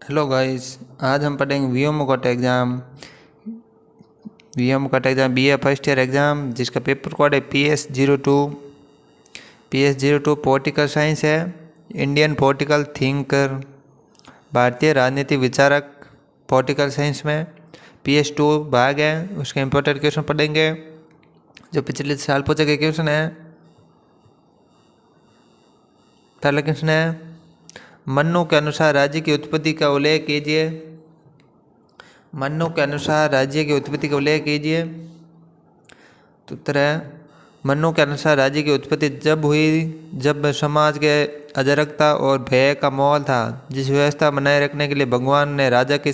Hello guys. आज हम पढ़ेंगे वीएमओ का exam BA first year exam, जिसका पेपर कोड है PS02 पॉलिटिकल साइंस है। इंडियन पॉलिटिकल थिंकर, भारतीय राजनीति विचारक पॉलिटिकल साइंस में PS2 भाग है। उसके इम्पोर्टेंट क्वेश्चन पढ़ेंगे जो पिछले साल पूछे गए क्वेश्चन है। पहला क्वेश्चन है, मन्नू के अनुसार राज्य की उत्पत्ति का उल्लेख कीजिए। मन्नू के अनुसार राज्य की उत्पत्ति का उल्लेख कीजिए। तो उत्तर है, मन्नू के अनुसार राज्य की उत्पत्ति जब हुई जब समाज के अराजकता और भय का माहौल था, जिस व्यवस्था बनाए रखने के लिए भगवान ने राजा की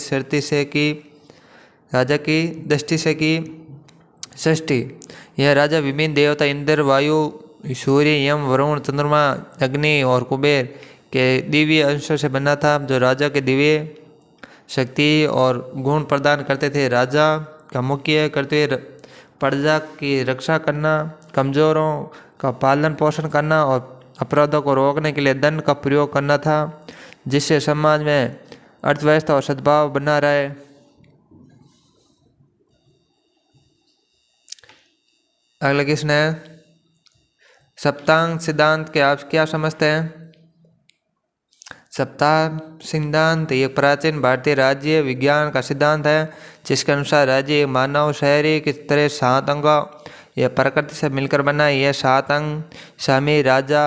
दृष्टि से की सृष्टि। यह राजा विभिन्न देवता इंद्र, वायु, सूर्य, यम, वरुण, चंद्रमा, अग्नि और कुबेर के दिव्य अंशों से बना था, जो राजा के दिव्य शक्ति और गुण प्रदान करते थे। राजा का मुख्य कर्तव्य प्रजा की रक्षा करना, कमजोरों का पालन पोषण करना और अपराधों को रोकने के लिए दंड का प्रयोग करना था, जिससे समाज में अर्थव्यवस्था और सद्भाव बना रहे। अगला क्वेश्चन है, सप्तांग सिद्धांत के आप क्या समझते हैं? सप्ताह सिद्धांत एक प्राचीन भारतीय राज्य विज्ञान का सिद्धांत है, जिसके अनुसार राज्य मानव शहरी की तरह 7 अंगों यह प्रकृति से मिलकर बना है। यह 7 अंग स्वामी, राजा,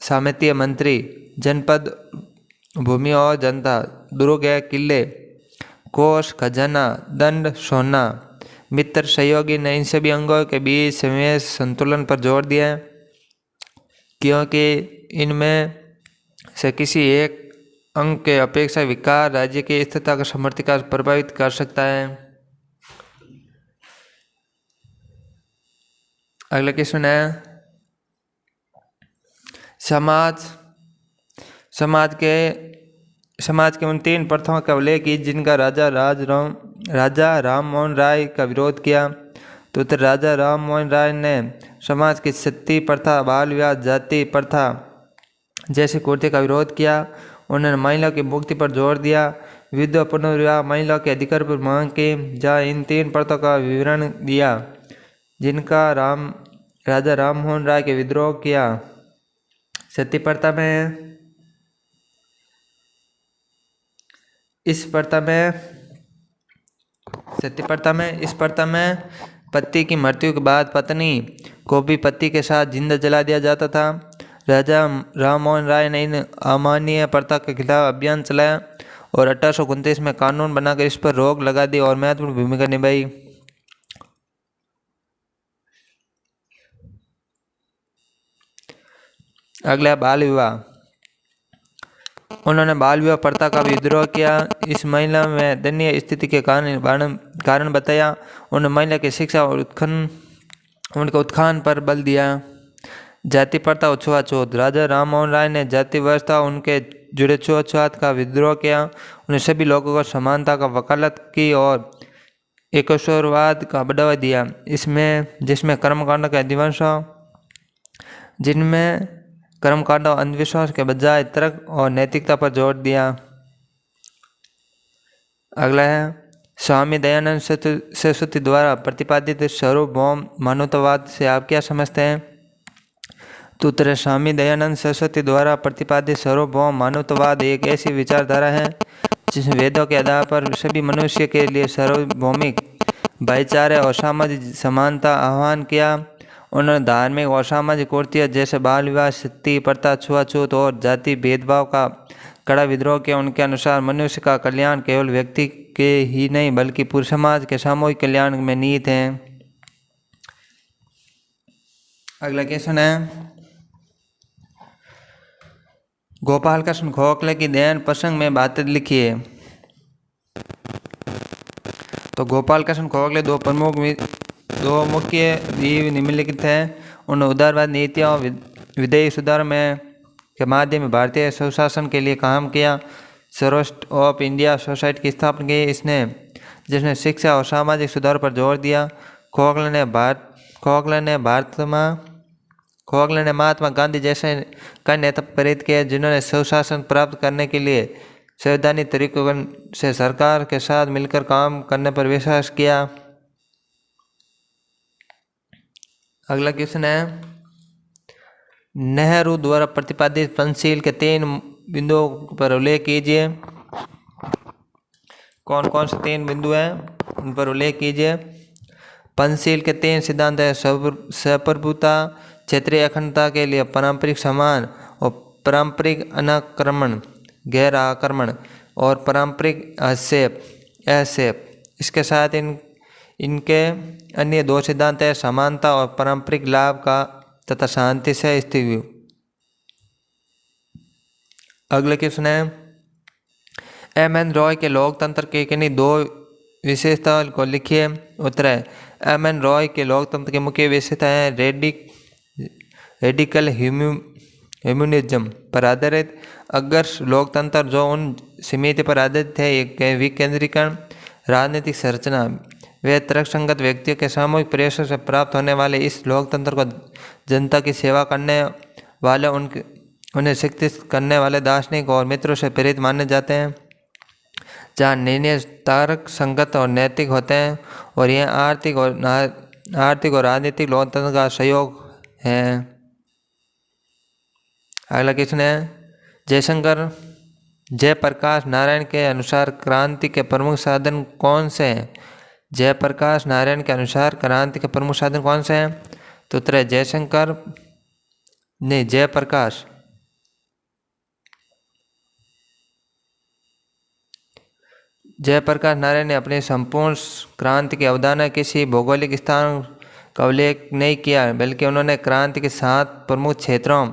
सामंतीय, मंत्री, जनपद, भूमि और जनता, दुर्ग, किले, कोष, खजाना, दंड, सोना, मित्र, सहयोगी ने इन सभी अंगों के बीच समय संतुलन पर जोर दिया है, क्योंकि इनमें से किसी एक अंग के अपेक्षा विकार राज्य की स्थिरता का समर्थन का प्रभावित कर सकता है। अगला क्वेश्चन है, समाज के उन 3 प्रथाओं का उल्लेख की जिनका राजा राम मोहन राय का विरोध किया। तो उत्तर, राजा राम मोहन राय ने समाज की सती प्रथा, बाल विवाह, जाति प्रथा जैसी कुरीति का विरोध किया। उन्होंने महिलाओं की मुक्ति पर जोर दिया, विधवा पुनर्विवाह, महिलाओं के अधिकार पर मांग की। जहाँ इन 3 प्रथाओं का विवरण दिया जिनका राजा राम मोहन राय के विद्रोह किया। सती प्रथा में इस प्रथा में पति की मृत्यु के बाद पत्नी को भी पति के साथ जिंदा जला दिया जाता था। राजा राम मोहन राय ने इन अमानवीय प्रथा के खिलाफ अभियान चलाया और 1829 में कानून बनाकर इस पर रोक लगा दी और महत्वपूर्ण भूमिका निभाई। अगला, बाल विवाह। उन्होंने बाल विवाह प्रथा का विद्रोह किया। इस महिला में दयनीय स्थिति के कारण बताया। उन्होंने महिला की शिक्षा और उनके उत्थान पर बल दिया। जाति प्रथा और छुआछूत। राजा राम मोहन राय ने जाति व्यवस्था उनके जुड़े छुआछूत का विद्रोह किया। उन्हें सभी लोगों को समानता का वकालत की और एकेश्वरवाद का बढ़ावा दिया, जिसमें कर्मकांड और अंधविश्वास के बजाय तर्क और नैतिकता पर जोर दिया। अगला है, स्वामी दयानंद सरस्वती द्वारा प्रतिपादित सार्वभौम मानवतावाद से आप क्या समझते हैं? तो उत्तर, स्वामी दयानंद सरस्वती द्वारा प्रतिपादित सार्वभौम मानवतावाद एक ऐसी विचारधारा है जिसने वेदों के आधार पर सभी मनुष्य के लिए सार्वभौमिक भाईचारे और सामाजिक समानता आह्वान किया। उन्होंने धार्मिक और सामाजिक कुरीतियां जैसे बाल विवाह, सती प्रथा, छुआछूत और जाति भेदभाव का कड़ा विद्रोह किया। उनके अनुसार मनुष्य का कल्याण केवल व्यक्ति के ही नहीं बल्कि पूरे समाज के सामूहिक कल्याण में निहित है। अगला क्वेश्चन है, गोपाल कृष्ण गोखले की देन प्रसंग में बातें लिखिए। तो गोपाल कृष्ण गोखले दो मुख्य निम्नलिखित हैं। उन्होंने उदारवाद नीतियों और विधेयक सुधार के माध्यम में भारतीय सुशासन के लिए काम किया। ट्रस्ट ऑफ इंडिया सोसाइटी की स्थापना की जिसने शिक्षा और सामाजिक सुधार पर जोर दिया। खोखले ने महात्मा गांधी जैसे कई नेता प्रेरित किए जिन्होंने सुशासन प्राप्त करने के लिए संवैधानिक तरीकों से सरकार के साथ मिलकर काम करने पर विश्वास किया। अगला क्वेश्चन है, नेहरू द्वारा प्रतिपादित पंचशील के 3 बिंदुओं पर उल्लेख कीजिए। कौन कौन से 3 बिंदु हैं उन पर उल्लेख कीजिए। पंचशील के 3 सिद्धांत है, स्वप्रभुता, क्षेत्रीय अखंडता के लिए पारंपरिक सम्मान और पारंपरिक अनाक्रमण गैर आक्रमण और पारंपरिक हस्तक्षेप। इसके साथ इनके अन्य 2 सिद्धांत है, समानता और पारंपरिक लाभ का तथा शांति से स्थिति। अगला क्वेश्चन है, एम.एन. रॉय के लोकतंत्र के किन्हीं 2 विशेषता को लिखिए। उत्तर है, एम.एन. रॉय के लोकतंत्र की मुख्य विशेषता है रेडिकल ह्यूमनिज्म पर आधारित आदर्श लोकतंत्र जो उन समिति पर आधारित है, विकेंद्रीकरण, राजनीतिक संरचना वे तर्कसंगत व्यक्तियों के सामूहिक प्रयासों से प्राप्त होने वाले इस लोकतंत्र को जनता की सेवा करने वाले उन्हें शिक्षित करने वाले दार्शनिक और मित्रों से प्रेरित माने जाते हैं, जहाँ निर्णय तर्क संगत और नैतिक होते हैं और यह आर्थिक और राजनीतिक लोकतंत्र का सहयोग है। अगला क्वेश्चन है, जयप्रकाश नारायण के अनुसार क्रांति के प्रमुख साधन कौन से हैं? जयप्रकाश नारायण के अनुसार क्रांति के प्रमुख साधन कौन से हैं? तो उत्तर है जयप्रकाश। जयप्रकाश नारायण ने अपनी संपूर्ण क्रांति की अवधारणा किसी भौगोलिक स्थान का उल्लेख नहीं किया, बल्कि उन्होंने क्रांति के 7 प्रमुख क्षेत्रों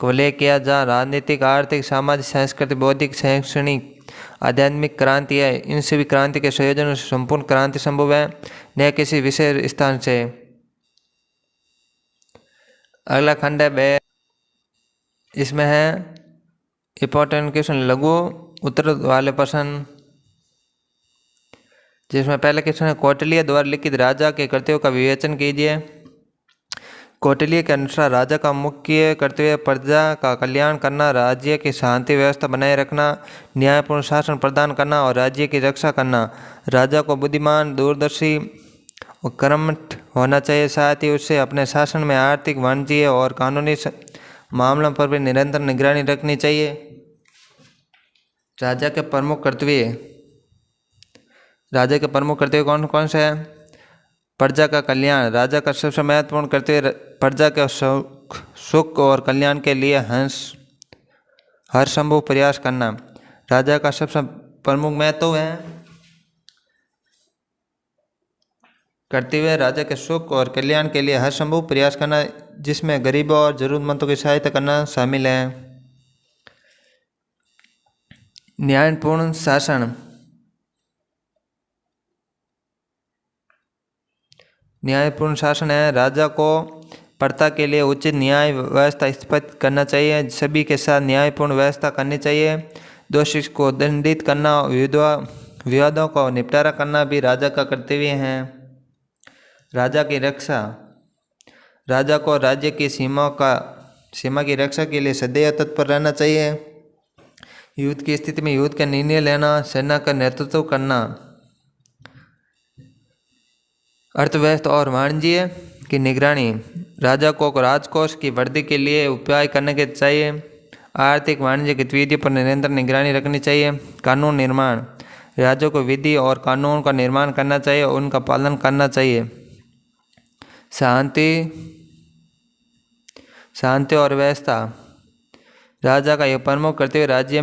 को उल्लेख किया, जहाँ राजनीतिक, आर्थिक, सामाजिक, सांस्कृतिक, बौद्धिक, शैक्षणिक, आध्यात्मिक क्रांति है। इन सभी क्रांति के संयोजन से संपूर्ण क्रांति संभव है, न किसी विशेष स्थान से। अगला खंड है इसमें है इंपॉर्टेंट क्वेश्चन, लघु उत्तर वाले प्रश्न, जिसमें पहला क्वेश्चन है, कौटिल्य द्वारा लिखित राजा के कर्तव्यों का विवेचन कीजिए। कौटिल्य के अनुसार राजा का मुख्य कर्तव्य प्रजा का कल्याण करना, राज्य की शांति व्यवस्था बनाए रखना, न्यायपूर्ण शासन प्रदान करना और राज्य की रक्षा करना। राजा को बुद्धिमान, दूरदर्शी और कर्मठ होना चाहिए, साथ ही उससे अपने शासन में आर्थिक, वाणिज्य और कानूनी मामलों पर भी निरंतर निगरानी रखनी चाहिए। राजा के प्रमुख कर्तव्य कौन कौन से हैं? प्रजा का कल्याण, राजा का सबसे महत्वपूर्ण कर्तव्य प्रजा के सुख और कल्याण के लिए हर संभव प्रयास करना। राजा का सबसे प्रमुख महत्व है कर्तव्य राजा के सुख और कल्याण के लिए हर संभव प्रयास करना, जिसमें गरीबों और जरूरतमंदों की सहायता करना शामिल है। न्यायपूर्ण शासन, न्यायपूर्ण शासन है, राजा को प्रजा के लिए उचित न्याय व्यवस्था स्थापित करना चाहिए, सभी के साथ न्यायपूर्ण व्यवस्था करनी चाहिए। दोषी को दंडित करना, विवादों को निपटारा करना भी राजा का कर्तव्य है। राजा की रक्षा, राजा को राज्य की सीमा की रक्षा के लिए सदैव तत्पर रहना चाहिए। युद्ध की स्थिति में युद्ध का निर्णय लेना, सेना का नेतृत्व करना। अर्थव्यवस्था और वाणिज्य की निगरानी, राजा को राजकोष की वृद्धि के लिए उपाय करने के चाहिए। आर्थिक वाणिज्य गतिविधियों पर निरंतर निगरानी रखनी चाहिए। कानून निर्माण, राज्यों को विधि और कानून का निर्माण करना चाहिए और उनका पालन करना चाहिए। शांति और व्यवस्था, राजा का यह प्रमुख कर्तव्य राज्य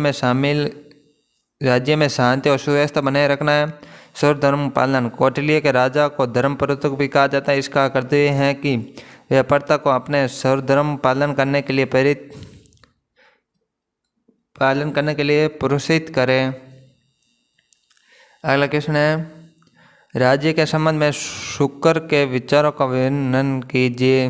में शांति और सुव्यवस्था बनाए रखना है। सर्वधर्म पालन, कौटिल्य के राजा को धर्म प्रवर्तक भी कहा जाता है। इसका कर्तव्य है कि वह प्रजा को अपने सर्वधर्म पालन करने के लिए प्रोत्साहित करे। अगला क्वेश्चन है, राज्य के संबंध में शुक्र के विचारों का वर्णन कीजिए।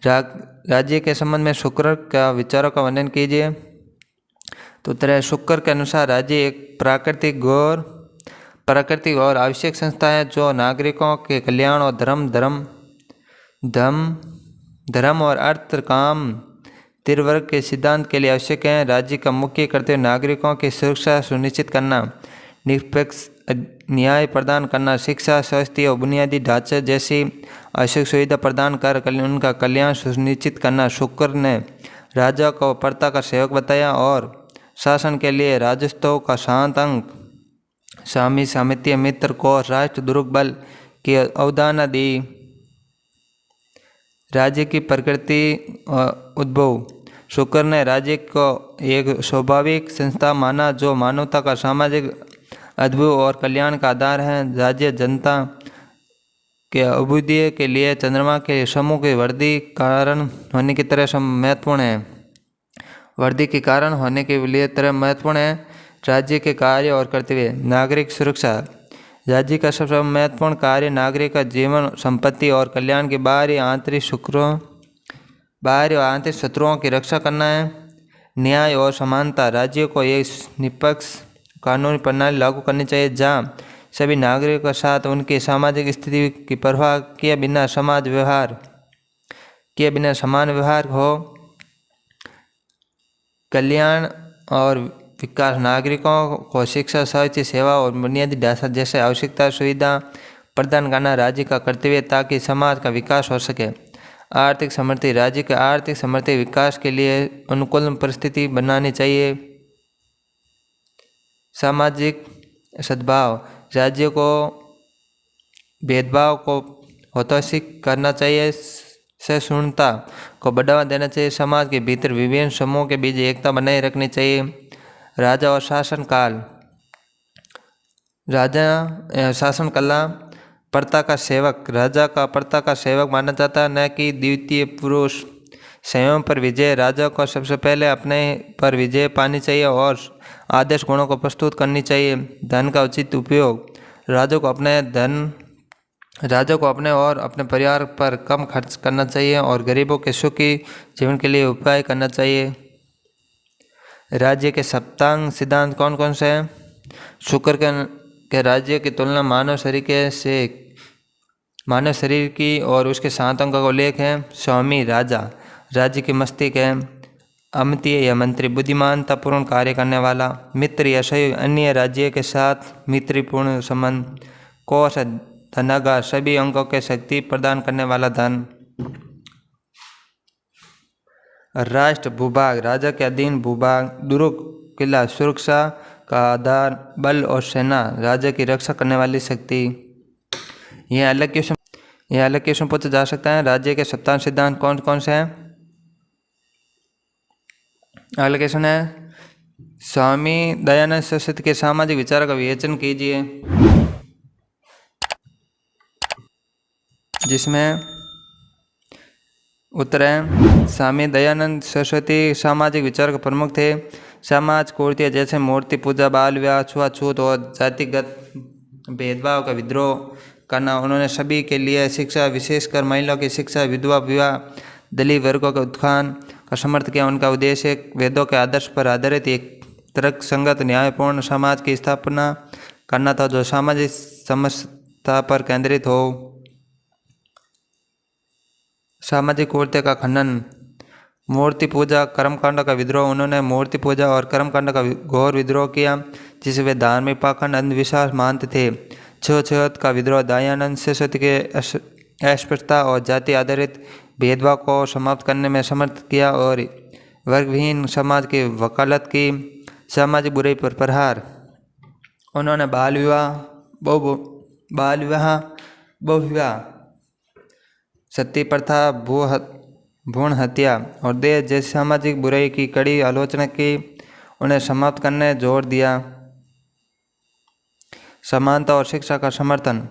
राज्य के संबंध में शुक्र का विचारों का वर्णन कीजिए। तो उत्तर है, शुक्र के अनुसार राज्य एक प्राकृतिक और आवश्यक संस्था है जो नागरिकों के कल्याण और धर्म और अर्थ काम त्रिवर्ग के सिद्धांत के लिए आवश्यक है। राज्य का मुख्य कर्तव्य नागरिकों की सुरक्षा सुनिश्चित करना, निरपेक्ष न्याय प्रदान करना, शिक्षा, स्वास्थ्य और बुनियादी ढांचे जैसी आवश्यक सुविधा प्रदान कर उनका कल्याण सुनिश्चित करना। शुक्र ने राजा को प्रजा का सेवक बताया और शासन के लिए राजस्व का शांत अंक, स्वामी सामित्य, मित्र को राष्ट्र दुर्ग बल की अवधारणा दी। राज्य की प्रकृति उद्भव। शुक्र ने राज्य को एक स्वाभाविक संस्था माना जो मानवता का सामाजिक अद्भुत और कल्याण का आधार है। राज्य जनता के अभ्युदय के लिए चंद्रमा के समूह के वर्दी कारण होने की तरह महत्वपूर्ण है। वर्दी के कारण होने के लिए तरह महत्वपूर्ण है। राज्य के कार्य और कर्तव्य। नागरिक सुरक्षा। राज्य का सबसे महत्वपूर्ण कार्य नागरिक का जीवन, संपत्ति और कल्याण के बाहरी और आंतरिक शत्रुओं की रक्षा करना है। न्याय और समानता। राज्य को एक निष्पक्ष कानूनी प्रणाली लागू करनी चाहिए जहां सभी नागरिकों के साथ उनकी सामाजिक स्थिति की परवाह किए बिना समान व्यवहार हो। कल्याण और विकास। नागरिकों को शिक्षा, स्वास्थ्य सेवा और बुनियादी ढांचा जैसे आवश्यकता सुविधा प्रदान करना राज्य का कर्तव्य ताकि समाज का विकास हो सके। आर्थिक समृद्धि। राज्य के आर्थिक समृद्धि विकास के लिए अनुकूल परिस्थिति बनानी चाहिए। सामाजिक सद्भाव। राज्य को भेदभाव को हतोत्साहित करना चाहिए, सहिष्णुता को बढ़ावा देना चाहिए। समाज के भीतर विभिन्न समूहों के बीच एकता बनाए रखनी चाहिए। राजा और शासन काल। राजा शासन कला। प्रजा का सेवक। राजा का प्रजा का सेवक माना जाता है, न कि द्वितीय पुरुष। संयम पर विजय। राजा को सबसे पहले अपने पर विजय पानी चाहिए और आदर्श गुणों को प्रस्तुत करनी चाहिए। धन का उचित उपयोग। राजा को अपने और अपने परिवार पर कम खर्च करना चाहिए और गरीबों के सुखी जीवन के लिए उपाय करना चाहिए। राज्य के सप्तांग सिद्धांत कौन कौन से हैं? शुक्र के राज्य की तुलना मानव शरीर की और उसके 7 अंगों का उल्लेख है। स्वामी राजा। राज्य की मस्तिष्क है। अमितीय या मंत्री, बुद्धिमानतापूर्ण कार्य करने वाला। मित्र या सहयोग, अन्य राज्य के साथ मैत्रीपूर्ण संबंध। कोष, धनागार, सभी अंगों के शक्ति प्रदान करने वाला धन। राष्ट्र भूभाग। राजा के अधीन भूभाग, दुर्ग, किला, सुरक्षा का आधार, बल और सेना, राज्य की रक्षा करने वाली शक्ति। यह अलग क्वेश्चन पूछा जा सकता है। राज्य के सप्तांग सिद्धांत कौन कौन से हैं? अगला क्वेश्चन है, स्वामी दयानंद सरस्वती के सामाजिक विचारों का विवेचन कीजिए, जिसमें उत्तर है स्वामी दयानंद सरस्वती सामाजिक विचार के प्रमुख थे। समाज कुरीतियाँ जैसे मूर्ति पूजा, बाल विवाह, छुआछूत और जातिगत भेदभाव का विद्रोह करना। उन्होंने सभी के लिए शिक्षा, विशेषकर महिलाओं की शिक्षा, विधवा विवाह, दलित वर्गों के उत्थान का समर्थन किया। उनका उद्देश्य वेदों के आदर्श पर आधारित एक तर्कसंगत, न्यायपूर्ण समाज की स्थापना करना था जो सामाजिक समता पर केंद्रित हो। सामाजिक कुरीतियों का खंडन। मूर्ति पूजा, कर्मकांड का विद्रोह। उन्होंने मूर्ति पूजा और कर्मकांड का घोर विद्रोह किया जिसे वे धार्मिक पाखंड, अंधविश्वास मानते थे। छुआछूत का विद्रोह। दयानंद सरस्वती के अस्पृश्यता और जाति आधारित भेदभाव को समाप्त करने में समर्थ किया और वर्गविहीन समाज की वकालत की। सामाजिक बुराई पर प्रहार। उन्होंने बाल विवाह, सती प्रथा, भ्रूण हत्या और दहेज जैसी सामाजिक बुराई की कड़ी आलोचना की। उन्हें समाप्त करने जोर दिया। समानता और शिक्षा का समर्थन।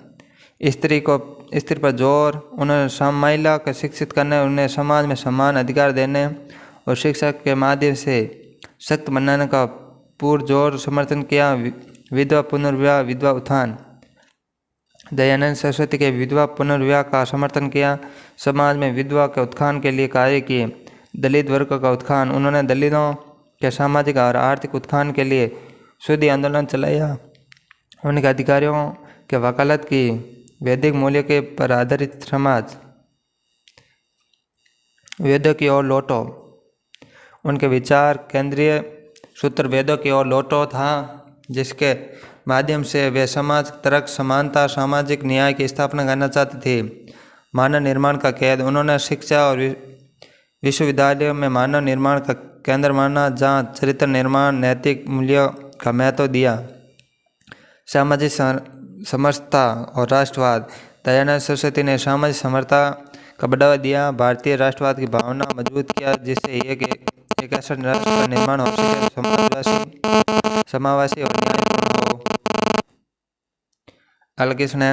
स्त्री पर जोर। उन्होंने महिला को शिक्षित करने, उन्हें समाज में समान अधिकार देने और शिक्षा के माध्यम से सख्त बनाने का पुरजोर समर्थन किया। विधवा पुनर्विवाह, विधवा उत्थान। दयानंद सरस्वती के विधवा पुनर्विवाह का समर्थन किया। समाज में विधवा के उत्थान के लिए कार्य किए। दलित वर्ग का उत्थान। उन्होंने दलितों के सामाजिक और आर्थिक उत्थान के लिए शुद्धि आंदोलन चलाया। उनके अधिकारियों के वकालत की। वैदिक मूल्य के पर आधारित समाज। वेदों की ओर लौटो। उनके विचार केंद्रीय सूत्र वेदों की ओर लौटो था, जिसके माध्यम से वे समाज, तर्क, समानता, सामाजिक न्याय की स्थापना करना चाहते थे। मानव निर्माण का कैद उन्होंने शिक्षा और विश्वविद्यालयों में मानव निर्माण का केंद्र माना, जहाँ चरित्र निर्माण, नैतिक मूल्यों का महत्व दिया। सामाजिक समरसता और राष्ट्रवाद, दयानंद सरस्वती ने सामाजिक समरसता का बढ़ावा दिया, भारतीय राष्ट्रवाद की भावना मजबूत किया, जिससे एक ऐसा राष्ट्र का निर्माण हो सके समावेशी और न्यायपूर्ण हो। अलकिस ने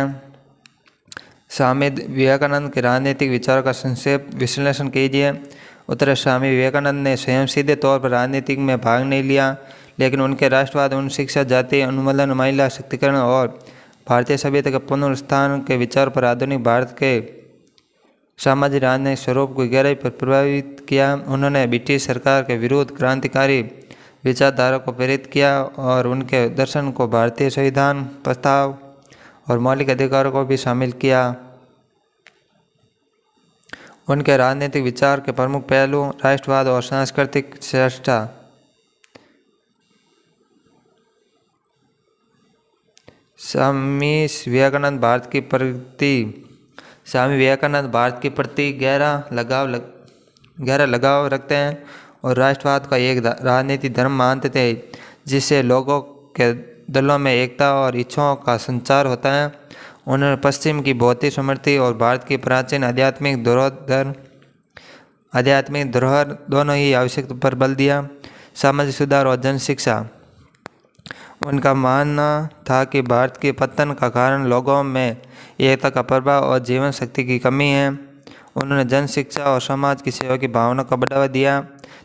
स्वामी विवेकानंद के राजनीतिक विचारों का संक्षेप विश्लेषण कीजिए। उत्तर, स्वामी विवेकानंद ने स्वयं सीधे तौर पर राजनीति में भाग नहीं लिया, लेकिन उनके राष्ट्रवाद, उन शिक्षा, जातीय अनुमूलन, महिला शक्तिकरण और भारतीय सभ्यता के पुनरुत्थान के विचार पर आधुनिक भारत के सामाजिक राजनीतिक स्वरूप को गहराई पर प्रभावित किया। उन्होंने ब्रिटिश सरकार के विरुद्ध क्रांतिकारी विचारधारा को प्रेरित किया और उनके दर्शन को भारतीय संविधान प्रस्ताव और मौलिक अधिकारों को भी शामिल किया। उनके राजनीतिक विचार के प्रमुख पहलू राष्ट्रवाद और सांस्कृतिक श्रेष्ठता। स्वामी विवेकानंद भारत के प्रति गहरा लगाव रखते हैं और राष्ट्रवाद का एक राजनीतिक धर्म मानते थे, जिससे लोगों के दलों में एकता और इच्छाओं का संचार होता है। उन्होंने पश्चिम की भौतिक समृद्धि और भारत की प्राचीन आध्यात्मिक धरोहर दोनों ही आवश्यकता पर बल दिया। सामाजिक सुधार और जन शिक्षा। उनका मानना था कि भारत के पतन का कारण लोगों में एकता का प्रभाव और जीवन शक्ति की कमी है। उन्होंने जन शिक्षा और समाज की सेवा की भावना को बढ़ावा दिया,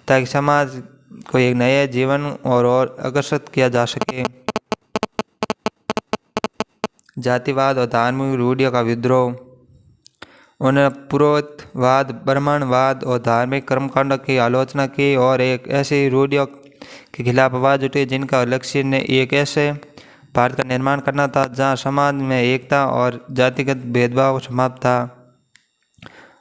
ताकि समाज को एक नए जीवन और अग्रसर किया जा सके। जातिवाद और धार्मिक रूढ़ियों का विद्रोह। उन्होंने पुरोहितवाद, ब्राह्मणवाद और धार्मिक कर्मकांडों की आलोचना की और एक ऐसी रूढ़ियों के खिलाफ आवाज उठी जिनका लक्ष्य ने एक ऐसे भारत का निर्माण करना था जहां समाज में एकता और जातिगत भेदभाव समाप्त था।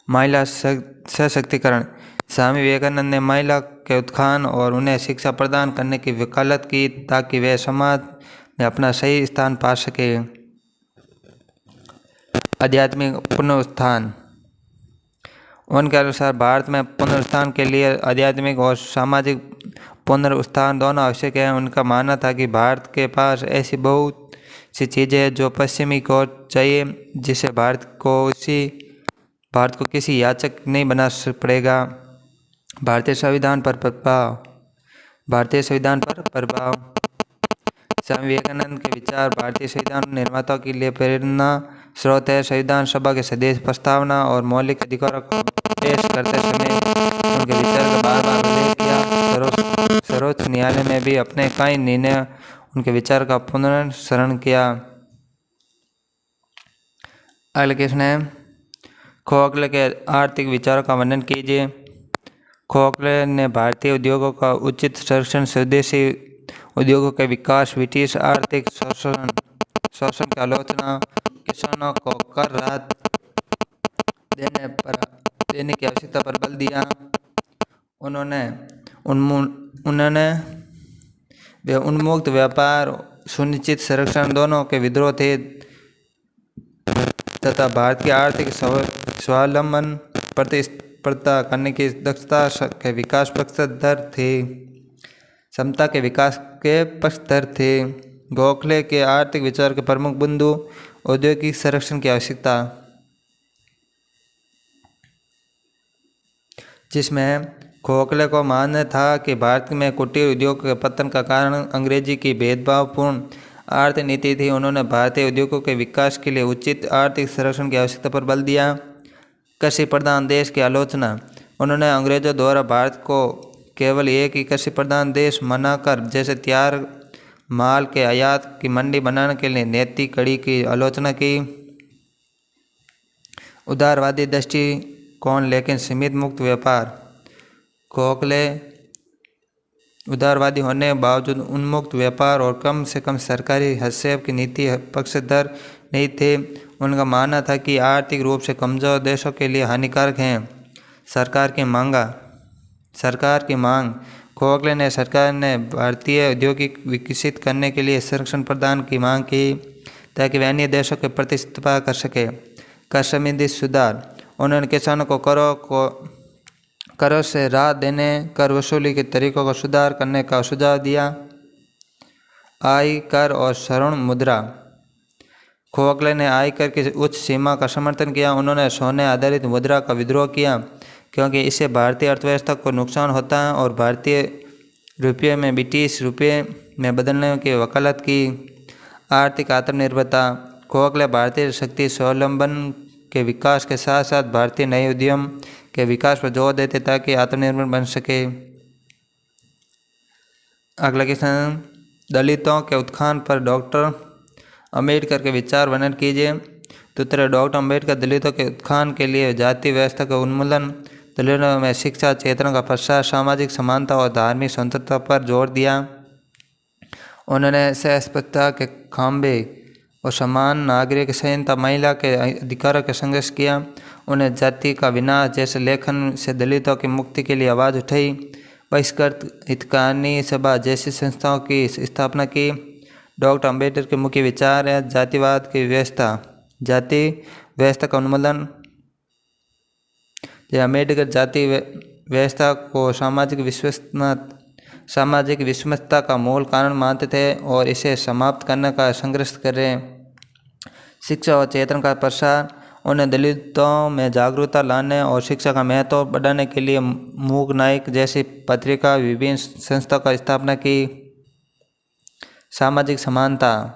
महिला सशक्तिकरण। स्वामी विवेकानंद ने महिला के उत्थान और उन्हें शिक्षा प्रदान करने की वकालत की, ताकि वे समाज में अपना सही स्थान पा सके। आध्यात्मिक पुनरुत्थान। उनके अनुसार भारत में पुनरुत्थान के लिए आध्यात्मिक और सामाजिक पुनरुत्थान दोनों आवश्यक है। उनका मानना था कि भारत के पास ऐसी बहुत सी चीज़ें हैं जो पश्चिमी को चाहिए, जिससे भारत को किसी याचक नहीं बना पड़ेगा। भारतीय संविधान पर प्रभाव। स्वामी विवेकानंद के विचार भारतीय संविधान निर्माताओं के लिए प्रेरणा स्रोत है। संविधान सभा के सदस्य प्रस्तावना और मौलिक अधिकारों को पेश करते समय उनके विचार का बार बार उल्लेख किया। सर्वोच्च न्यायालय में भी अपने कई निर्णय उनके विचार का पुनर्स्मरण किया। अगले प्रश्न है, खोखले के आर्थिक विचारों का वर्णन कीजिए। खोखले ने भारतीय उद्योगों का उचित संरक्षण, स्वदेशी उद्योगों के विकास, ब्रिटिश आर्थिक शोषण की आलोचना, किसानों को कर राहत देने की आवश्यकता पर बल दिया। उन्होंने उन्मुक्त व्यापार, सुनिश्चित संरक्षण दोनों के विरोध थे तथा भारत की आर्थिक स्वावलंबन प्रतिस्पर्धा करने की दक्षता के विकास पक्षधर थे। समता के विकास के पक्षधर थे। गोखले के आर्थिक विचार के प्रमुख बिंदु औद्योगिक संरक्षण की आवश्यकता, जिसमें खोखले को मानना था कि भारत में कुटीर उद्योग के पतन का कारण अंग्रेजी की भेदभावपूर्ण आर्थिक नीति थी। उन्होंने भारतीय उद्योगों के विकास के लिए उचित आर्थिक संरक्षण की आवश्यकता पर बल दिया। कृषि प्रधान देश की आलोचना। उन्होंने अंग्रेजों द्वारा भारत को केवल एक ही कृषि प्रधान देश मानकर जैसे तैयार माल के आयात की मंडी बनाने के लिए नैतिक कड़ी की आलोचना की। उदारवादी दृष्टिकोण लेकिन सीमित मुक्त व्यापार। खोखले उदारवादी होने के बावजूद उन्मुक्त व्यापार और कम से कम सरकारी हस्तक्षेप की नीति पक्षधर नहीं थे। उनका मानना था कि आर्थिक रूप से कमजोर देशों के लिए हानिकारक हैं। सरकार की मांगा। सरकार की मांग। खोखले ने सरकार ने भारतीय औद्योगिक विकसित करने के लिए संरक्षण प्रदान की मांग की ताकि वे अन्य देशों के प्रतिस्पर्धा कर सके। कर संबंधी सुधार। उन्होंने किसानों को करों से राहत देने, कर वसूली के तरीकों को सुधार करने का सुझाव दिया। आय कर और ऋण मुद्रा। खोखले ने आयकर की उच्च सीमा का समर्थन किया। उन्होंने सोने आधारित मुद्रा का विद्रोह किया क्योंकि इससे भारतीय अर्थव्यवस्था को नुकसान होता है और भारतीय रुपये में ब्रिटिश रुपये में बदलने की वकालत की। आर्थिक आत्मनिर्भरता। खोखले भारतीय शक्ति स्वावलंबन के विकास के साथ साथ भारतीय नए उद्यम के विकास पर जोर देते ताकि आत्मनिर्भर बन सके। अगला क्वेश्चन, दलितों के उत्थान पर डॉक्टर अंबेडकर के विचार वर्णन कीजिए। तो उत्तर, डॉक्टर अंबेडकर दलितों के उत्थान के लिए जाति व्यवस्था का उन्मूलन, दलितों में शिक्षा चेतना का प्रसार, सामाजिक समानता और धार्मिक स्वतंत्रता पर जोर दिया। उन्होंने सहस्त्रता के खंभे और समान नागरिक संहिता, महिला के अधिकारों के संघर्ष किया। उन्हें जाति का विनाश जैसे लेखन से दलितों की मुक्ति के लिए आवाज़ उठाई। बहिष्कृत हितकानी सभा जैसी संस्थाओं की स्थापना की। डॉक्टर अंबेडकर के मुख्य विचार है जातिवाद की व्यवस्था, जाति व्यवस्था का उन्मूलन। अंबेडकर जाति व्यवस्था को सामाजिक विषमता का मूल कारण मानते थे और इसे समाप्त करने का संघर्ष कर रहे। शिक्षा और चेतना का प्रसार। उन्हें दलितों में जागरूकता लाने और शिक्षा का महत्व बढ़ाने के लिए मूक नायक जैसी पत्रिका, विभिन्न संस्थाओं का स्थापना की। सामाजिक समानता।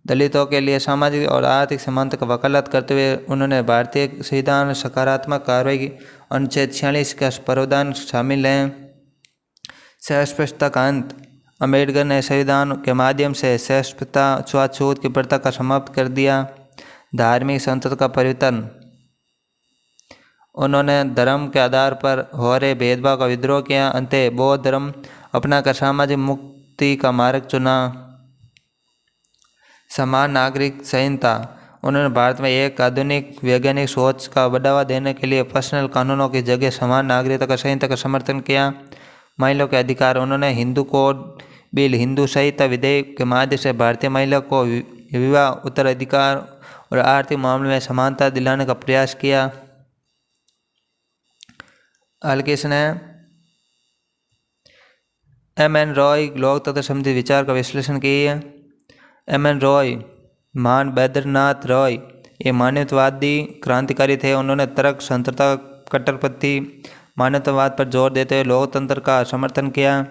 दलितों के लिए सामाजिक और आर्थिक समानता का वकालत करते हुए उन्होंने भारतीय संविधान सकारात्मक कार्रवाई अनुच्छेद 46 का प्रावधान शामिल हैं। सहस्त्रता का अंत। अंबेडकर ने संविधान के माध्यम से सहस्त्रता छुआछूत की प्रथा का समाप्त कर दिया। धार्मिक स्वतंत्रता का परिवर्तन। उन्होंने धर्म के आधार पर हो रहे भेदभाव का विद्रोह किया। अंततः बौद्ध धर्म अपनाकर सामाजिक मुक्ति का मार्ग चुना। समान नागरिक संहिता। उन्होंने भारत में एक आधुनिक वैज्ञानिक सोच का बढ़ावा देने के लिए पर्सनल कानूनों की जगह समान नागरिकता का संहिता का समर्थन किया। महिलाओं के अधिकार। उन्होंने हिंदू कोड बिल, हिंदू संहिता विधेयक के माध्यम से भारतीय महिला को विवाह, उत्तराधिकार और आर्थिक मामलों में समानता दिलाने का प्रयास किया। एल्केशन है M.N. रॉय लोकतंत्र संबंधी विचार का विश्लेषण किए। M.N. रॉय, बैद्यनाथ रॉय ये मानवतावादी क्रांतिकारी थे। उन्होंने तर्क, स्वतंत्रता, कट्टरपंथी मानवतावाद पर जोर देते हुए लोकतंत्र का समर्थन किया।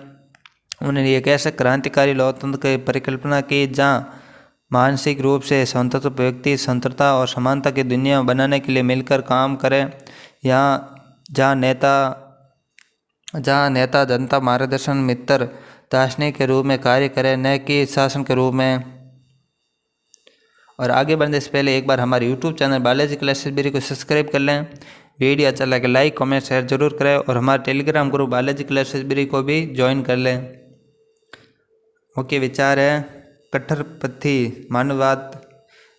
उन्होंने एक ऐसे क्रांतिकारी लोकतंत्र की परिकल्पना की जहां मानसिक रूप से स्वतंत्र व्यक्ति स्वतंत्रता और समानता की दुनिया बनाने के लिए मिलकर काम करें। जहाँ नेता जनता मार्गदर्शन मित्र दार्शनिक के रूप में कार्य करें, न कि शासन के रूप में। और आगे बढ़ने से पहले एक बार हमारे YouTube channel Balaji classes library को सब्सक्राइब कर लें। वीडियो अच्छा लगे लाइक, कमेंट, शेयर जरूर करें और हमारे Telegram group Balaji classes library को भी ज्वाइन कर लें। मुख्य विचार है कट्टरपंथी मानववाद।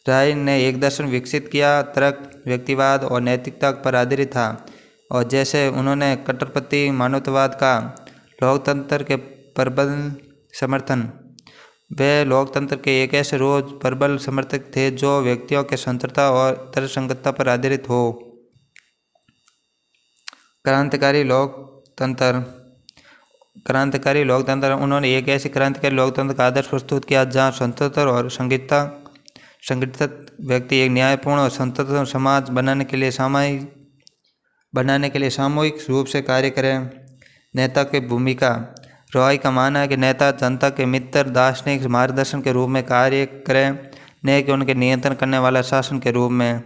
राय ने एक दर्शन विकसित किया, तर्क, व्यक्तिवाद और नैतिकता पर आधारित था। और जैसे उन्होंने कट्टरपंथी मानवतावाद का लोकतंत्र के प्रबल समर्थन। वे लोकतंत्र के एक ऐसे रोज प्रबल समर्थक थे जो व्यक्तियों के स्वतंत्रता और तर्कसंगतता पर आधारित हो। क्रांतिकारी लोकतंत्र। उन्होंने एक ऐसी क्रांतिकारी लोकतंत्र का आदर्श प्रस्तुत किया जहाँ स्वतंत्र और संगठित व्यक्ति एक न्यायपूर्ण और स्वतंत्र समाज बनाने के लिए सामूहिक रूप से कार्य करें। नेता की भूमिका। रॉय का मानना है कि नेता जनता के मित्र, दार्शनिक मार्गदर्शन के रूप में कार्य करें, न कि उनके नियंत्रण करने वाला शासन के रूप में।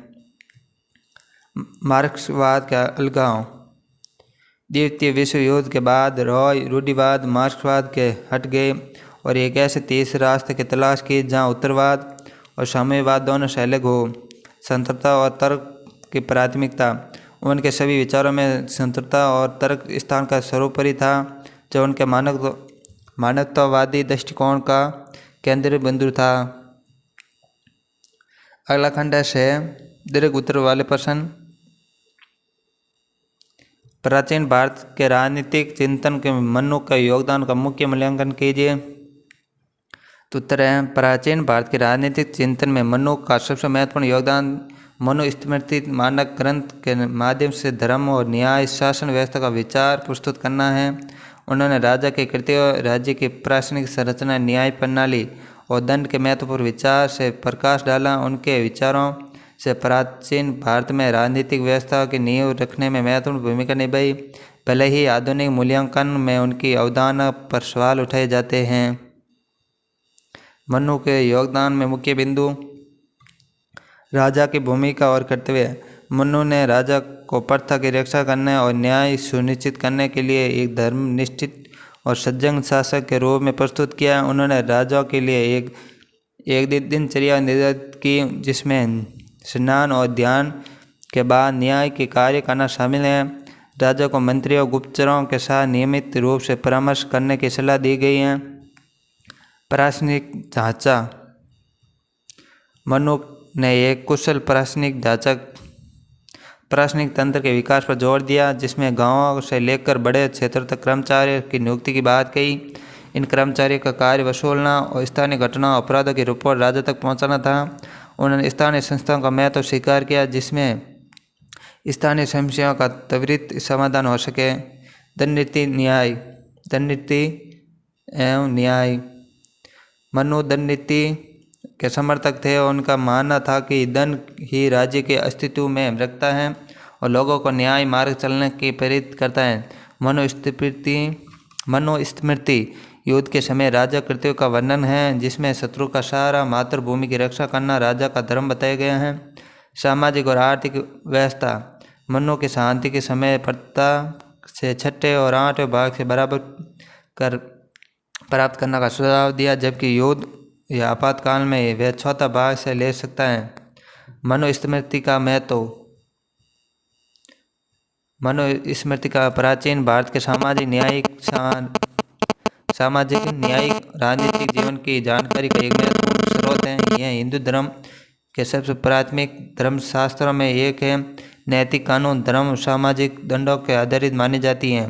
मार्क्सवाद का अलगाव। द्वितीय विश्व युद्ध के बाद रॉय रूढ़िवाद, मार्क्सवाद के हट गए और एक ऐसे तीसरे रास्ते की तलाश की जहां उत्तरवाद और साम्यवाद दोनों से अलग हो। स्वतंत्रता और तर्क की प्राथमिकता। उनके सभी विचारों में स्वतंत्रता और तर्क स्थान का सर्वोपरि था, जो उनके मानवतावादी दृष्टिकोण का केंद्रीय बिंदु था। अगला खंड है दीर्घ उत्तर वाले प्रश्न। प्राचीन भारत के राजनीतिक चिंतन के मनु के योगदान का मुख्य मूल्यांकन कीजिए। तो उत्तर है प्राचीन भारत के राजनीतिक चिंतन में मनु का सबसे महत्वपूर्ण योगदान मनुस्मृति मानक ग्रंथ के माध्यम से धर्म और न्याय शासन व्यवस्था का विचार प्रस्तुत करना है। उन्होंने राजा के कृत्य, राज्य की प्रशासनिक संरचना, न्याय प्रणाली और दंड के महत्वपूर्ण विचार से प्रकाश डाला। उनके विचारों से प्राचीन भारत में राजनीतिक व्यवस्था की नींव रखने में महत्वपूर्ण भूमिका निभाई। भले ही आधुनिक मूल्यांकन में उनकी अवधारणा पर सवाल उठाए जाते हैं। मनु के योगदान में मुख्य बिंदु राजा की भूमिका और कर्तव्य। मनु ने राजा को प्रथा की रक्षा करने और न्याय सुनिश्चित करने के लिए एक धर्मनिष्ठ और सज्जन शासक के रूप में प्रस्तुत किया। उन्होंने राजा के लिए एक दिनचर्या निर्धारित की जिसमें स्नान और ध्यान के बाद न्याय के कार्य करना शामिल है। राजा को मंत्रियों, गुप्तचरों के साथ नियमित रूप से परामर्श करने की सलाह दी गई है। प्रशासनिक ढांचा। मनु ने एक कुशल प्रशासनिक तंत्र के विकास पर जोर दिया जिसमें गांवों से लेकर बड़े क्षेत्रों तक कर्मचारियों की नियुक्ति की बात कही। इन कर्मचारियों का कार्य वसूलना और स्थानीय घटनाओं, अपराधों की रिपोर्ट राजा तक पहुंचाना था। उन्होंने स्थानीय संस्थाओं का महत्व स्वीकार किया जिसमें स्थानीय समस्याओं का त्वरित समाधान हो सके। दंड नीति एवं न्याय। मनु दंड नीति के समर्थक थे। उनका मानना था कि दंड ही राज्य के अस्तित्व में रखता है और लोगों को न्याय मार्ग चलने की प्रेरित करता है। मनुस्मृति युद्ध के समय राजा कृत्यों का वर्णन है जिसमें शत्रु का सहारा, मातृभूमि की रक्षा करना राजा का धर्म बताए गए हैं। सामाजिक और आर्थिक व्यवस्था। मनु की शांति के समय प्रथा से 6 और 8 भाग से बराबर कर प्राप्त करने का सुझाव दिया जबकि युद्ध या आपातकाल में वह 4था भाग से ले सकता है। मनुस्मृति का महत्व। मनुस्मृति का प्राचीन भारत के सामाजिक न्यायिक राजनीतिक जीवन की जानकारी का एक महत्वपूर्ण स्रोत है। यह हिंदू धर्म के सबसे प्राथमिक धर्मशास्त्रों में एक है। नैतिक कानून, धर्म, सामाजिक दंडों के आधारित मानी जाती हैं।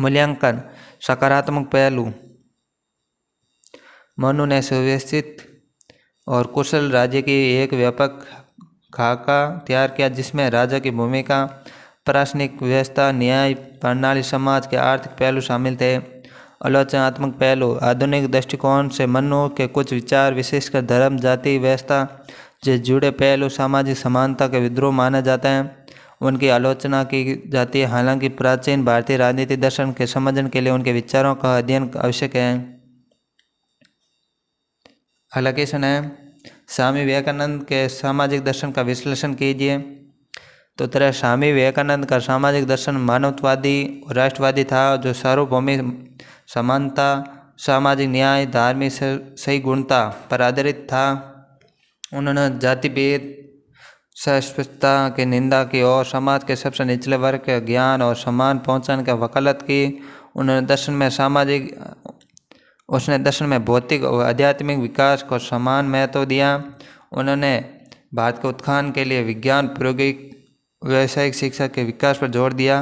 मूल्यांकन। सकारात्मक पहलू। मनु ने सुव्यवस्थित और कुशल राज्य की एक व्यापक खाका तैयार किया जिसमें राजा की भूमिका, प्रशासनिक व्यवस्था, न्याय प्रणाली, समाज के आर्थिक पहलू शामिल थे। आलोचनात्मक पहलू। आधुनिक दृष्टिकोण से मनु के कुछ विचार विशेषकर धर्म, जाति व्यवस्था से जुड़े पहलू सामाजिक समानता के विद्रोह माना जाता है। उनकी आलोचना की जाती है। हालांकि प्राचीन भारतीय राजनीतिक दर्शन के समझने के लिए उनके विचारों का अध्ययन आवश्यक है। अगला क्वेश्चन है स्वामी विवेकानंद के सामाजिक दर्शन का विश्लेषण कीजिए। तो तरह स्वामी विवेकानंद का सामाजिक दर्शन मानवतावादी और राष्ट्रवादी था जो सार्वभौमिक समानता, सामाजिक न्याय, धार्मिक सही गुणता पर आधारित था। उन्होंने जाति भेद, अस्पृश्यता की निंदा की और समाज के सबसे निचले वर्ग के ज्ञान और सम्मान पहुंचाने की वकालत की। उसने दर्शन में भौतिक और आध्यात्मिक विकास को समान महत्व दिया। उन्होंने भारत के उत्थान के लिए विज्ञान, प्रौद्योगिकी, व्यावसायिक शिक्षा के विकास पर जोर दिया।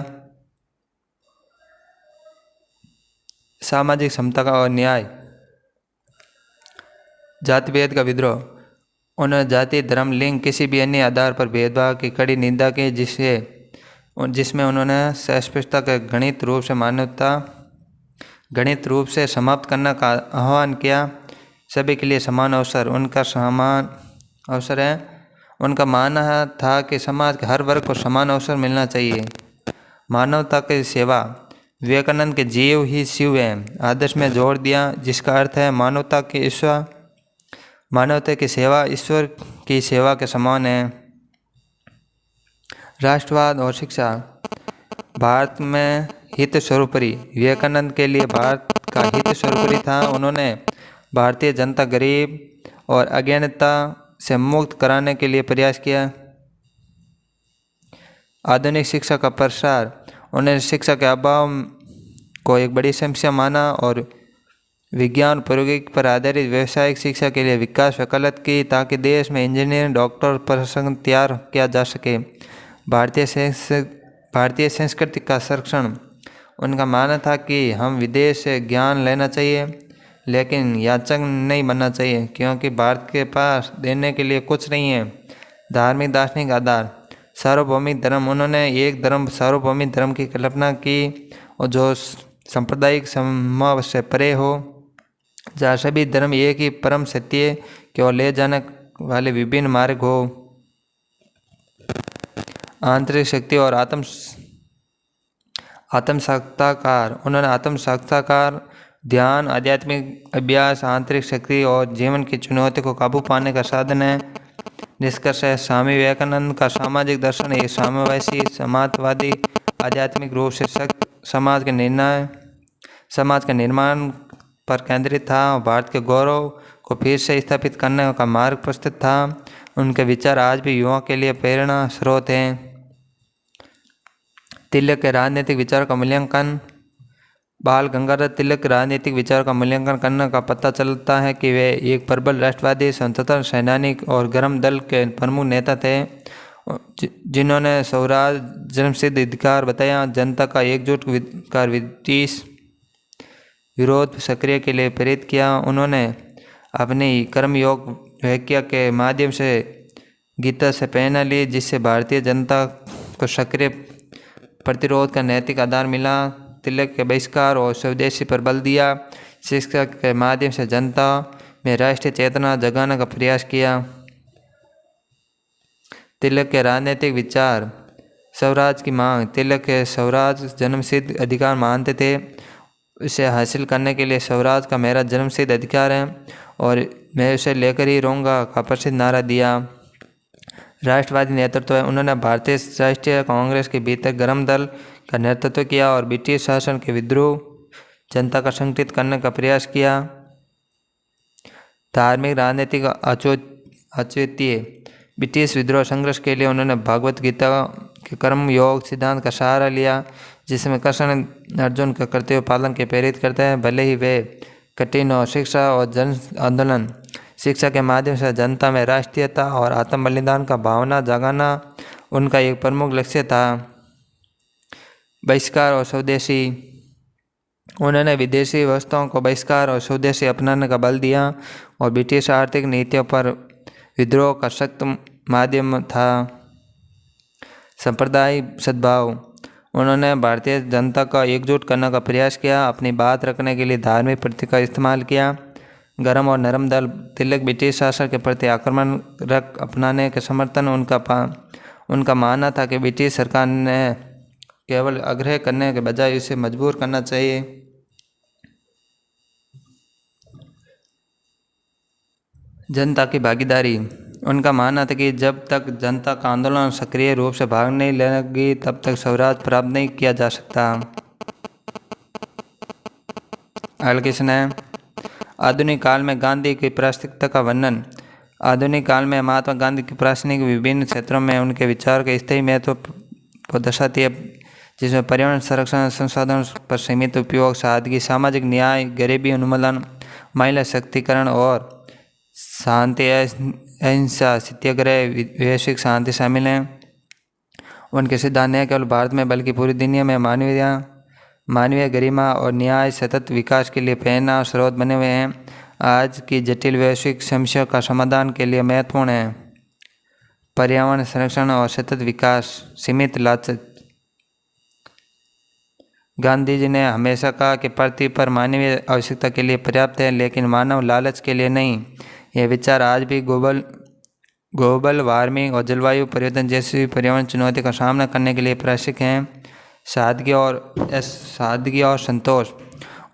सामाजिक समता का और न्याय। जाति भेद का विद्रोह। उन्होंने जाति, धर्म, लिंग, किसी भी अन्य आधार पर भेदभाव की कड़ी निंदा की जिसमें उन्होंने अस्पृश्यता के गणित रूप से समाप्त करने का आह्वान किया। सभी के लिए समान अवसर। उनका मानना था कि समाज के हर वर्ग को समान अवसर मिलना चाहिए। मानवता की सेवा। विवेकानंद के जीव ही शिव है आदर्श में जोर दिया जिसका अर्थ है मानवता की सेवा ईश्वर की सेवा के समान है। राष्ट्रवाद और शिक्षा। भारत में हित सर्वोपरि। विवेकानंद के लिए भारत का हित सर्वोपरि था। उन्होंने भारतीय जनता गरीब और अज्ञानता से मुक्त कराने के लिए प्रयास किया। आधुनिक शिक्षा का प्रसार। उन्होंने शिक्षा के अभाव को एक बड़ी समस्या माना और विज्ञान प्रौद्योगिकी पर आधारित व्यावसायिक शिक्षा के लिए विकास वकालत की ताकि देश में इंजीनियर, डॉक्टर, प्रशासन तैयार किया जा सके। भारतीय संस्कृति का संरक्षण। उनका मानना था कि हम विदेश से ज्ञान लेना चाहिए लेकिन याचक नहीं बनना चाहिए, क्योंकि भारत के पास देने के लिए कुछ नहीं है। धार्मिक दार्शनिक आधार। सार्वभौमिक धर्म। उन्होंने एक धर्म सार्वभौमिक धर्म की कल्पना की और जो सांप्रदायिक समूह से परे हो, जहाँ सभी धर्म एक ही परम सत्य की ओर ले जाने वाले विभिन्न मार्ग हो। आंतरिक शक्ति और आत्म साक्षात्कार। उन्होंने आत्म साक्षात्कार, ध्यान, आध्यात्मिक अभ्यास, आंतरिक शक्ति और जीवन की चुनौती को काबू पाने का साधन है। निष्कर्ष है, स्वामी विवेकानंद का सामाजिक दर्शन एक साम्यवादी, समाजवादी, आध्यात्मिक रूप से सख्त समाज के निर्माण पर केंद्रित था और भारत के गौरव को फिर से स्थापित करने का मार्ग प्रस्तुत था। उनके विचार आज भी युवाओं के लिए प्रेरणा स्रोत हैं। तिलक के राजनीतिक विचारों का मूल्यांकन। बाल गंगाधर तिलक के राजनीतिक विचारों का मूल्यांकन करने का पता चलता है कि वे एक प्रबल राष्ट्रवादी, स्वतंत्रता सेनानी और गर्म दल के प्रमुख नेता थे, जिन्होंने स्वराज जन्मसिद्ध अधिकार बताया। जनता का एकजुट कर ब्रिटिश विरोध सक्रिय के लिए प्रेरित किया। उन्होंने अपनी कर्मयोग व्याख्या के माध्यम से गीता से प्रेरणा ली, जिससे भारतीय जनता को सक्रिय प्रतिरोध का नैतिक आधार मिला। तिलक के बहिष्कार और स्वदेशी पर बल दिया। शिक्षा के माध्यम से जनता में राष्ट्रीय चेतना जगाने का प्रयास किया। तिलक के राजनीतिक विचार। स्वराज की मांग। तिलक के स्वराज जन्मसिद्ध अधिकार मानते थे। इसे हासिल करने के लिए स्वराज का मेरा जन्मसिद्ध अधिकार है और मैं उसे लेकर ही रहूँगा का प्रसिद्ध नारा दिया। राष्ट्रवादी नेतृत्व है। उन्होंने भारतीय राष्ट्रीय कांग्रेस के भीतर गर्म दल का नेतृत्व किया और ब्रिटिश शासन के विद्रोह जनता का संगठित करने का प्रयास किया। धार्मिक राजनीतिक औचित्य। ब्रिटिश विद्रोह संघर्ष के लिए उन्होंने भगवत गीता के कर्म योग सिद्धांत का सहारा लिया, जिसमें कृष्ण अर्जुन का कर्तव्य पालन के प्रेरित करते हैं, भले ही वे कठिन और शिक्षा और जन आंदोलन। शिक्षा के माध्यम से जनता में राष्ट्रीयता और आत्म बलिदान का भावना जगाना उनका एक प्रमुख लक्ष्य था। बहिष्कार और स्वदेशी। उन्होंने विदेशी वस्तुओं को बहिष्कार और स्वदेशी अपनाने का बल दिया और ब्रिटिश आर्थिक नीतियों पर विद्रोह का सख्त माध्यम था। सांप्रदायिक सद्भाव। उन्होंने भारतीय जनता का एकजुट करने का प्रयास किया, अपनी बात रखने के लिए धार्मिक प्रतीक का इस्तेमाल किया। गर्म और नरम दल। तिलक ब्रिटिश शासन के प्रति आक्रमणरत अपनाने के समर्थन। उनका मानना था कि ब्रिटिश सरकार ने केवल आग्रह करने के बजाय उसे मजबूर करना चाहिए। जनता की भागीदारी। उनका मानना था कि जब तक जनता का आंदोलन सक्रिय रूप से भाग नहीं लेगी तब तक स्वराज प्राप्त नहीं किया जा सकता। एल्किसन है। आधुनिक काल में गांधी की प्रासंगिकता का वर्णन। आधुनिक काल में महात्मा गांधी की प्रासंगिक विभिन्न क्षेत्रों में उनके विचार के स्थायी महत्व को दर्शाती है, जिसमें पर्यावरण संरक्षण, संसाधन पर सीमित उपयोग, सादगी, सामाजिक न्याय, गरीबी उन्मूलन, महिला शक्तिकरण और शांति, अहिंसा, सत्याग्रह, वैश्विक शांति शामिल हैं। उनके सिद्धांत न केवल भारत में बल्कि पूरी दुनिया में मानवीय गरिमा और न्याय सतत विकास के लिए प्रेरणा और स्रोत बने हुए हैं। आज की जटिल वैश्विक समस्याओं का समाधान के लिए महत्वपूर्ण है। पर्यावरण संरक्षण और सतत विकास, सीमित लालच। गांधी जी ने हमेशा कहा कि पृथ्वी पर मानवीय आवश्यकता के लिए पर्याप्त है, लेकिन मानव लालच के लिए नहीं। यह विचार आज भी ग्लोबल वार्मिंग और जलवायु परिवर्तन जैसी पर्यावरण चुनौती का सामना करने के लिए प्रासंगिक हैं। सादगी और संतोष।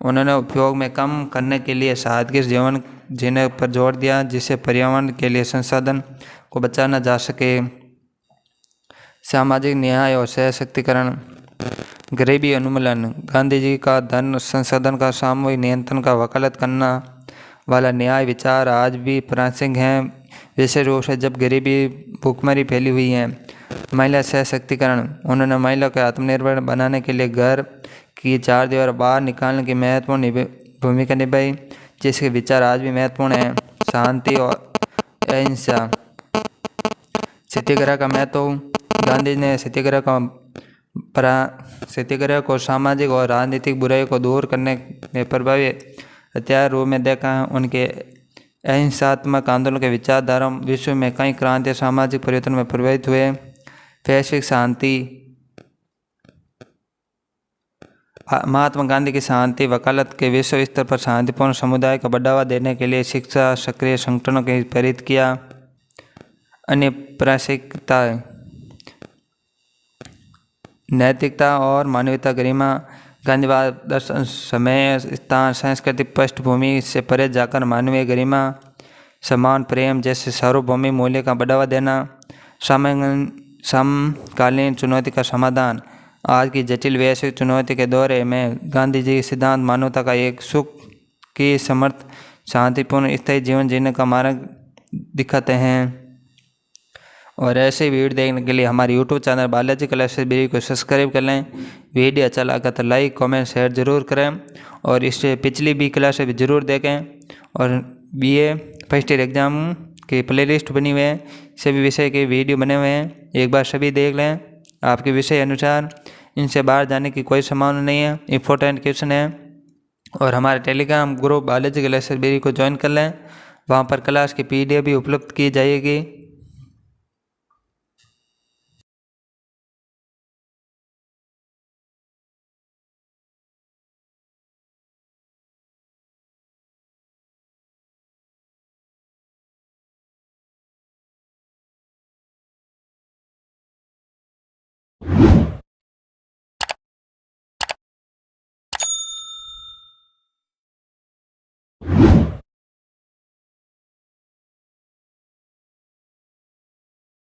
उन्होंने उपयोग में कम करने के लिए सादगी जीवन जीने पर जोर दिया, जिससे पर्यावरण के लिए संसाधन को बचाना जा सके। सामाजिक न्याय और सशक्तिकरण। गरीबी उन्मूलन। गांधी जी का धन संसाधन का सामूहिक नियंत्रण का वकालत करना वाला न्याय विचार आज भी प्रासंगिक हैं, विशेष रूप से जब गरीबी भूखमरी फैली हुई है। महिला सशक्तिकरण। उन्होंने महिला को आत्मनिर्भर बनाने के लिए घर की चार दीवार बाहर निकालने की महत्वपूर्ण भूमिका निभाई, जिसके विचार आज भी महत्वपूर्ण हैं। शांति और अहिंसा। सत्याग्रह का महत्व। गांधी ने सत्याग्रह का पारिस्थितिक को सामाजिक और राजनीतिक बुराई को दूर करने में प्रभावी हथियार रूप में देखा है। उनके अहिंसात्मक आंदोलन के विचारधारा विश्व में कई क्रांति सामाजिक परिवर्तन में प्रभावित हुए। वैश्विक शांति, महात्मा गांधी की शांति वकालत के विश्व स्तर पर शांतिपूर्ण समुदाय को बढ़ावा देने के लिए शिक्षा सक्रिय संगठनों के प्रेरित किया। अन्य प्रासंगिकता, नैतिकता और मानवीयता, गरिमा, गांधीवाद दर्शन समय स्थान संस्कृति पृष्ठभूमि से परे जाकर मानवीय गरिमा, समान, प्रेम जैसे सार्वभौमिक मूल्य का बढ़ावा देना। समकालीन चुनौती का समाधान, आज की जटिल वैश्विक चुनौती के दौरे में गांधी जी के सिद्धांत मानवता का एक सुख की समर्थ शांतिपूर्ण स्थायी जीवन जीने का मार्ग दिखाते हैं। और ऐसे वीडियो देखने के लिए हमारे YouTube channel Balaji classes BE को सब्सक्राइब कर लें। वीडियो अच्छा लगा तो लाइक कमेंट शेयर ज़रूर करें और इससे पिछली BE क्लासेस भी ज़रूर देखें। और BA फर्स्ट ईयर एग्ज़ाम की प्लेलिस्ट बनी हुई है, सभी विषय के वीडियो बने हुए हैं, एक बार सभी देख लें। आपके विषय अनुसार इनसे बाहर जाने की कोई संभावना नहीं है, इम्पोर्टेंट क्वेश्चन है। और हमारे Telegram group Balaji classes BE को ज्वाइन कर लें, वहाँ पर क्लास की PDF भी उपलब्ध की जाएगी।